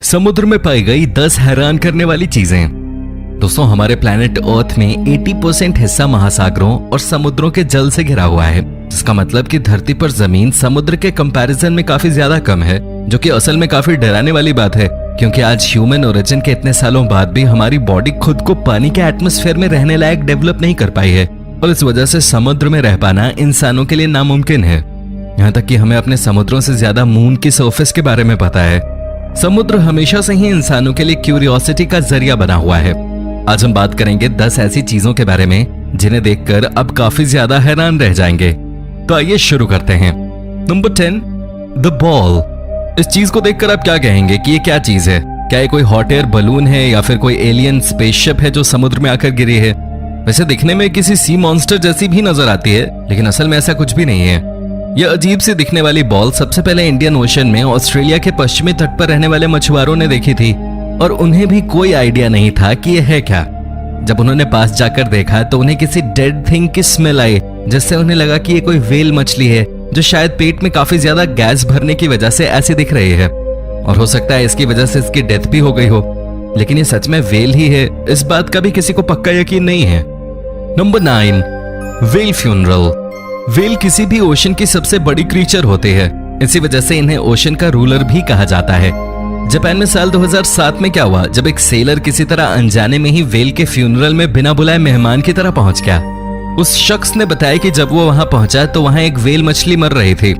समुद्र में पाई गई 10 हैरान करने वाली चीजें। दोस्तों, हमारे प्लैनेट अर्थ में 80% हिस्सा महासागरों और समुद्रों के जल से घिरा हुआ है, जिसका मतलब कि धरती पर जमीन समुद्र के कंपैरिजन में काफी ज्यादा कम है, जो कि असल में काफी डराने वाली बात है, क्योंकि आज ह्यूमन ओरिजिन के इतने सालों बाद भी हमारी बॉडी खुद को पानी के एटमॉस्फेयर में रहने लायक डेवलप नहीं कर पाई है, और इस वजह से समुद्र में रह पाना इंसानों के लिए नामुमकिन है। यहाँ तक कि हमें अपने समुद्रों से ज्यादा मून की सरफेस के बारे में पता है। समुद्र हमेशा से ही इंसानों के लिए क्यूरियोसिटी का जरिया बना हुआ है। आज हम बात करेंगे 10 ऐसी चीजों के बारे में जिन्हें देखकर अब काफी ज्यादा हैरान रह जाएंगे। तो आइए शुरू करते हैं। Number 10, the ball. इस चीज को देखकर आप क्या कहेंगे कि ये क्या चीज है? क्या ये कोई हॉट एयर बलून है या फिर कोई एलियन स्पेसशिप है जो समुद्र में आकर गिरी है? वैसे दिखने में किसी सी मॉन्स्टर जैसी भी नजर आती है, लेकिन असल में ऐसा कुछ भी नहीं है। यह अजीब सी दिखने वाली बॉल सबसे पहले इंडियन ओशन में ऑस्ट्रेलिया के पश्चिमी तट पर रहने वाले मछुआरों ने देखी थी, और उन्हें भी कोई आइडिया नहीं था कि यह है क्या। जब उन्होंने पास जाकर देखा तो उन्हें किसी डेड थिंग की स्मेल आई, जिससे उन्हें लगा कि ये कोई व्हेल मछली है जो शायद पेट में काफी ज्यादा गैस भरने की वजह से ऐसी दिख रही है, और हो सकता है इसकी वजह से इसकी डेथ भी हो गई हो। लेकिन ये सच में व्हेल ही है, इस बात का भी किसी को पक्का यकीन नहीं है। Number 9, whale funeral. व्हेल किसी भी ओशन की सबसे बड़ी क्रीचर होती है, इसी वजह से इन्हें ओशन का रूलर भी कहा जाता है। जापान में साल 2007 में क्या हुआ, जब एक सेलर किसी तरह अनजाने में ही व्हेल के फ्यूनरल में बिना बुलाए मेहमान की तरह पहुंच गया। उस शख्स ने बताया कि जब वो वहां पहुंचा तो वहां एक व्हेल मछली मर रही थी।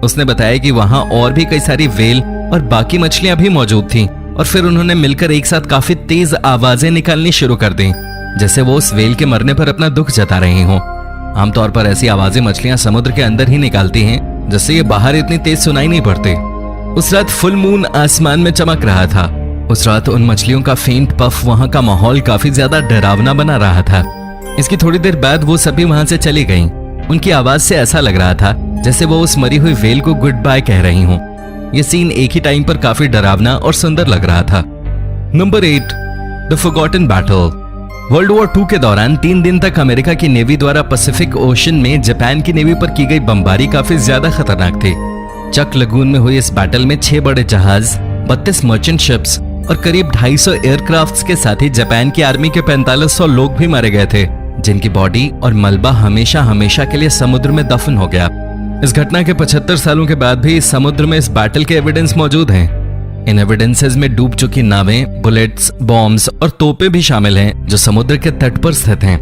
उसने बताया कि वहां और भी कई सारी व्हेल और बाकी मछलियां भी मौजूद थीं, और फिर उन्होंने मिलकर एक साथ काफी तेज आवाजें निकालनी शुरू कर दी, जैसे वो उस व्हेल के मरने पर अपना दुख जता रही हों। आमतौर पर ऐसी आवाजें मछलियां समुद्र के अंदर ही निकालती हैं, जिससे ये बाहर इतनी तेज सुनाई नहीं पड़ती। उस रात फुल मून आसमान में चमक रहा था। उस रात उन मछलियों का फेंट पफ वहां का माहौल काफी ज्यादा डरावना बना रहा था। इसकी थोड़ी देर बाद वो सभी वहां से चली गईं। उनकी आवाज से ऐसा लग रहा था जैसे वो उस मरी हुई व्हेल को गुड बाय कह रही हों। ये सीन एक ही टाइम पर काफी डरावना और सुंदर लग रहा था। Number 8, the forgotten battle. World war 2 के दौरान 3 दिन तक अमेरिका की नेवी द्वारा पैसिफिक ओशन में जापान की नेवी पर की गई बमबारी काफी ज्यादा खतरनाक थी। चक लगून में हुई इस बैटल में 6 बड़े जहाज, 32 मर्चेंट शिप्स और करीब 250 एयरक्राफ्ट्स के साथ ही जापान की आर्मी के 4500 लोग भी मारे गए थे, जिनकी बॉडी और मलबा हमेशा हमेशा के लिए समुद्र में दफन हो गया। इस घटना के 75 सालों के बाद भी इस समुद्र में इस बैटल के एविडेंस मौजूद हैं। इन एविडेंसेस में डूब चुकी नावें, बुलेट्स, बॉम्ब्स और तोपें भी शामिल हैं, जो समुद्र के तट पर स्थित हैं।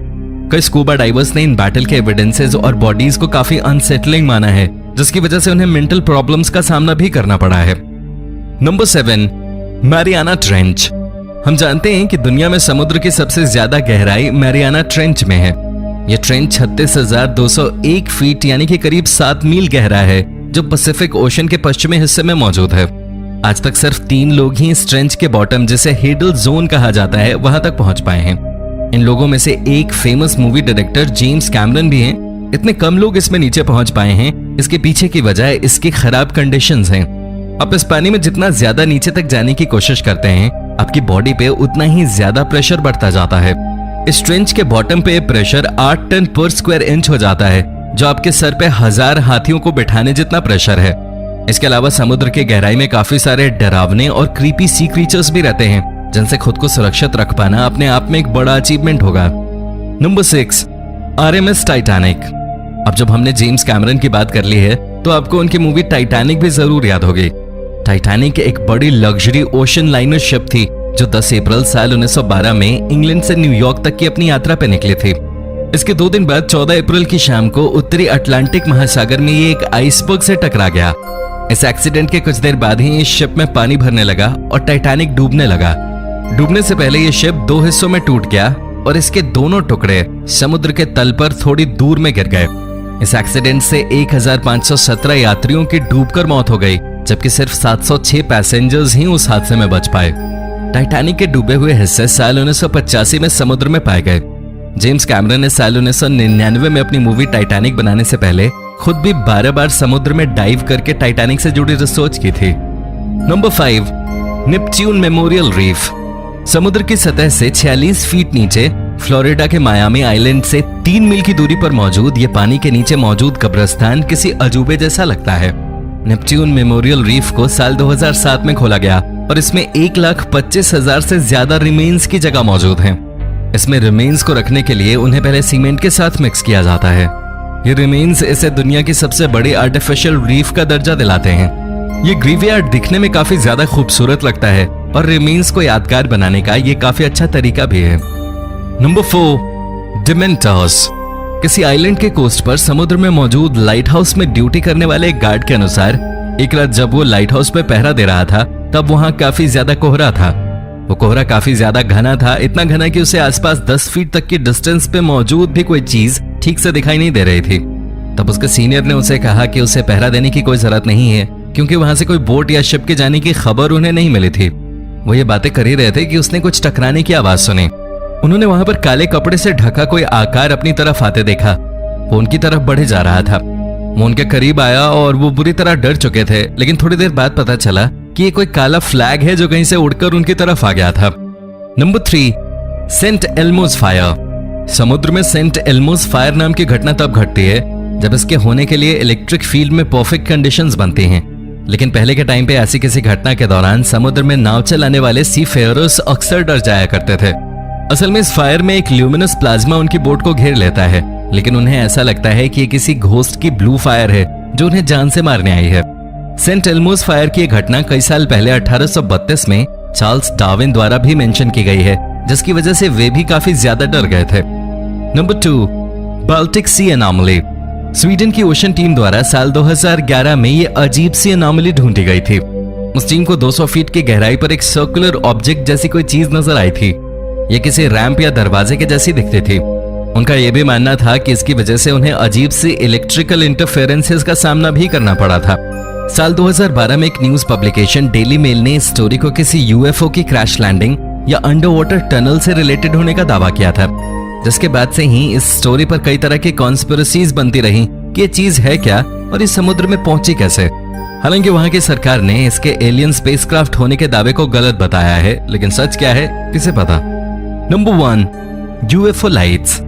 कई स्कूबा डाइवर्स ने इन बैटल के एविडेंसेस और बॉडीज को काफी अनसेटलिंग माना है, जिसकी वजह से उन्हें मेंटल प्रॉब्लम्स का सामना भी करना पड़ा है। Number 7, Mariana trench. हम जानते हैं कि दुनिया में समुद्र की सबसे ज्यादा गहराई मैरियाना ट्रेंच में है। यह ट्रेंच 36,201 फीट यानी कि करीब 7 मील गहरा है, जो पैसिफिक ओशन के पश्चिमी हिस्से में मौजूद है। आज तक सिर्फ 3 लोग ही इस ट्रेंच के बॉटम, जिसे हेडल जोन कहा जाता है, वहां तक पहुंच पाए हैं। इन लोगों में से एक famous movie director James Cameron भी हैं। इतने कम लोग इसमें नीचे पहुंच पाए हैं, इसके पीछे की वजह इसकी खराब कंडीशंस हैं। आप इस पानी में जितना ज्यादा नीचे तक जाने की कोशिश करते हैं, आपकी बॉडी पे उतना ही ज्यादा प्रेशर बढ़ता जाता है। इस ट्रेंच के बॉटम पे प्रेशर 8 टन पर स्क्वायर इंच हो जाता है, जो आपके सर पे 1000 हाथियों को बिठाने जितना प्रेशर है। इसके अलावा समुद्र के गहराई में काफी सारे डरावने और क्रीपी सी क्रीचर्स भी रहते हैं, जिनसे खुद को सुरक्षित रख पाना अपने आप में एक बड़ा अचीवमेंट होगा। Number 6, RMS Titanic. अब जब हमने जेम्स कैमरन की बात कर ली है, तो आपको उनकी मूवी टाइटैनिक भी जरूर याद होगी। टाइटैनिक एक बड़ी लग्जरी ओशन लाइनर शिप थी, जो 10 अप्रैल साल 1912 में इंग्लैंड से न्यूयॉर्क तक की अपनी यात्रा पे निकली थी। इसके 2 दिन बाद 14 अप्रैल की शाम को उत्तरी अटलांटिक महासागर में ये एक आइसबर्ग से टकरा गया। इस एक्सीडेंट के कुछ देर बाद ही इस शिप में पानी भरने लगा और टाइटैनिक डूबने लगा। डूबने से पहले ये शिप 2 हिस्सों में टूट गया और इसके दोनों टुकड़े समुद्र के तल पर थोड़ी दूर में गिर गए। इस एक्सीडेंट से 1517 यात्रियों की डूबकर मौत हो गई, जबकि सिर्फ 706 पैसेंजर्स ही उस हादसे में बच पाए। टाइटैनिक के डूबे हुए हिस्से साल 1985 में समुद्र में पाए गए। जेम्स कैमरन ने साल 1999 में अपनी मूवी टाइटैनिक बनाने से पहले खुद भी 12 बार समुद्र में डाइव करके टाइटैनिक से जुड़ी रिसर्च की थी। Number 5, Neptune memorial reef. समुद्र की सतह से 46 फीट नीचे फ्लोरिडा के मायामी आइलैंड से 3 मील की दूरी पर मौजूद ये पानी के नीचे मौजूद कब्रिस्तान किसी अजूबे जैसा लगता है। नेपच्यून मेमोरियल रीफ को साल 2007 में खोला गया और इसमें 1,25,000 से ज्यादा रिमेन्स की जगह मौजूद है। इसमें रिमेन्स को रखने के लिए उन्हें पहले सीमेंट के साथ मिक्स किया जाता है। ये रिमेन्स इसे दुनिया की सबसे बड़ी आर्टिफिशियल रीफ का दर्जा दिलाते हैं। ये ग्रेवयार्ड दिखने में काफी ज्यादा खूबसूरत लगता है और रिमेन्स को यादगार बनाने का ये काफी अच्छा तरीका भी है। Number 4, dementors. किसी आइलैंड के कोस्ट पर समुद्र में मौजूद लाइट हाउस में ड्यूटी करने वाले एक गार्ड के अनुसार एक रात जब वो लाइट हाउस पे पहरा दे रहा था तब वहां काफी ज्यादा कोहरा था। वो कोहरा काफी ज्यादा घना था, इतना घना कि उसे आसपास 10 फीट तक की डिस्टेंस पे मौजूद भी कोई चीज ठीक से दिखाई नहीं दे रही थी। तब उसके सीनियर ने उसे कहा कि उसे पहरा देने की कोई जरूरत नहीं है क्योंकि वहां से कोई बोट या शिप के जाने की खबर उन्हें नहीं मिली थी। वो ये बातें कर ही रहे थे कि उसने कुछ टकराने की आवाज सुनी। उन्होंने वहां पर काले कपड़े से ढका कोई आकार अपनी तरफ आते देखा। वो उनकी तरफ बढ़े जा रहा था। वो उनके करीब आया और वो बुरी तरह डर चुके थे, लेकिन थोड़ी देर बाद पता चला कि ये कोई काला फ्लैग है जो कहीं से उड़कर उनकी तरफ आ गया था। Number 3, Saint Elmo's fire. समुद्र में सेंट एल्मोस फायर नाम की घटना तब घटती है जब इसके होने के लिए इलेक्ट्रिक फील्ड में परफेक्ट कंडीशंस बनती हैं। लेकिन पहले के टाइम पे ऐसी किसी घटना के दौरान समुद्र में नाव चलाने वाले सी फेयरर्स अक्सर डर जाया करते थे। असल में इस फायर में एक ल्यूमिनस प्लाज्मा उनकी बोट को घेर लेता है, लेकिन उन्हें ऐसा लगता है कि ये किसी घोस्ट की ब्लू फायर है जो उन्हें जान से मारने आई है। सेंट एल्मोस फायर की घटना कई साल पहले 1832 में चार्ल्स डार्विन द्वारा भी मेंशन की गई है, जिसकी वजह से वे भी काफी ज्यादा डर गए थे। नंबर 2, बाल्टिक सी एनॉमली। स्वीडन की ओशन टीम द्वारा साल 2011 में ये अजीब सी एनॉमली ढूंढी गई थी। उस टीम को 200 फीट की गहराई पर एक सर्कुलर ऑब्जेक्ट जैसी कोई चीज नजर आई थी। ये किसी रैंप या दरवाजे के जैसी दिखती थी। उनका यह भी मानना था कि इसकी वजह से उन्हें अजीब सी इलेक्ट्रिकल इंटरफेरेंसेस का सामना भी करना पड़ा था। साल 2012 में एक न्यूज पब्लिकेशन डेली मेल ने इस स्टोरी को किसी यूएफओ की क्रैश लैंडिंग या अंडर वाटर टनल से रिलेटेड होने का दावा किया था, जिसके बाद से ही इस स्टोरी पर कई तरह की कॉन्स्पिरेसीज बनती रही कि ये चीज है क्या और इस समुद्र में पहुंची कैसे। हालांकि वहां की सरकार ने इसके एलियन स्पेसक्राफ्ट होने के दावे को गलत बताया है, लेकिन सच क्या है किसे पता। Number 1, UFO lights.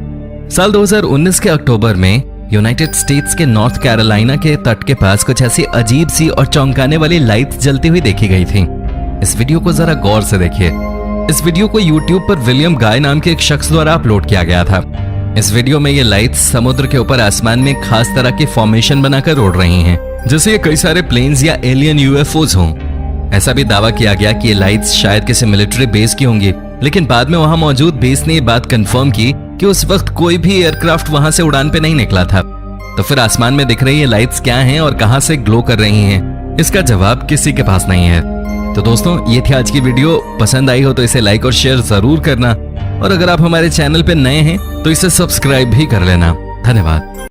साल 2019 के अक्टूबर में यूनाइटेड स्टेट्स के नॉर्थ कैरोलिना के तट के पास कुछ ऐसी अजीब सी और चौंकाने वाली लाइट्स जलती हुई देखी गई थी। इस वीडियो को जरा गौर से देखिए। इस वीडियो को YouTube पर विलियम गाय नाम के एक शख्स द्वारा अपलोड किया गया था। इस वीडियो में ये लाइट्स समुद्र के ऊपर आसमान में खास तरह की फॉर्मेशन बनाकर उड़ रही हैं, जैसे ये कई सारे प्लेन्स या एलियन यूएफओज हों। ऐसा भी दावा किया गया कि ये लाइट्स शायद किसी मिलिट्री बेस की होंगी, लेकिन बाद में वहां मौजूद बेस ने ये बात कंफर्म की कि उस वक्त कोई भी एयरक्राफ्ट वहां से उड़ान पे नहीं निकला था। तो फिर आसमान में दिख रही ये लाइट्स क्या हैं और कहां से ग्लो कर रही हैं, इसका जवाब किसी के पास नहीं है। तो दोस्तों, ये थी आज की वीडियो। पसंद आई हो तो इसे लाइक और शेयर जरूर करना, और अगर आप हमारे चैनल पे नए हैं तो इसे सब्सक्राइब भी कर लेना। धन्यवाद।